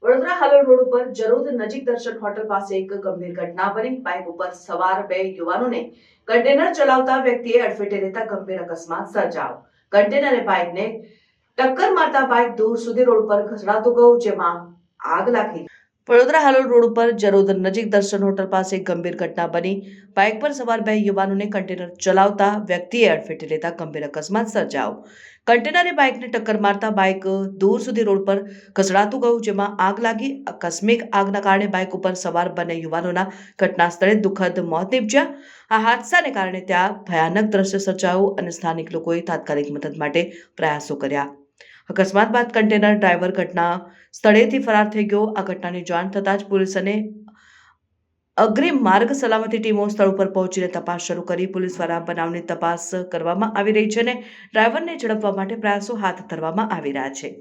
Vadodara Halol road ઉપર જરોદ નજીક દર્શન હોટલ પાસે એક ગંભીર ઘટના બની। બાઇક ઉપર સવાર બે યુવાનોને કન્ટેનર ચલાવતા વ્યક્તિએ અડફેટે લેતા ગંભીર અકસ્માત સર્જાયો। કન્ટેનરે બાઇકને ટક્કર મારતા બાઇક દૂર સુધી રોડ પર ખસડાતું ગયું, જેમાં આગ લાગી। વડોદરા હાલોલ રોડ ઉપર જરોદ નજીક દર્શન હોટલ પાસે એક ગંભીર ઘટના બની। બાઇક પર સવાર બે યુવાનોને કન્ટેનર ચલાવતા વ્યક્તિએ અડફેટે લેતા ગંભીર અકસ્માત સર્જાયો। કન્ટેનરે બાઇકને ટક્કર મારતા બાઇક દૂર સુધી રોડ પર ખસડાતું ગયું, જેમાં આગ લાગી। આકસ્મિક આગના કારણે બાઇક ઉપર સવાર બંને યુવાનોના ઘટના સ્થળે દુઃખદ મોત નીપજ્યા। આ હાદસાને કારણે ત્યાં ભયાનક દ્રશ્ય સર્જાયું અને સ્થાનિક લોકોએ તાત્કાલિક મદદ માટે પ્રયાસો કર્યા। અકસ્માત બાદ કન્ટેનર ડ્રાઈવર ઘટના સ્થળેથી ફરાર થઈ ગયો। આ ઘટનાની જાણ થતાં જ પોલીસ અને અગ્રિમ માર્ગ સલામતી ટીમો સ્થળ ઉપર પહોંચીને તપાસ શરૂ કરી। પોલીસ દ્વારા બનાવની તપાસ કરવામાં આવી રહી છે અને ડ્રાઈવરને ઝડપવા માટે પ્રયાસો હાથ ધરવામાં આવી રહ્યા છે।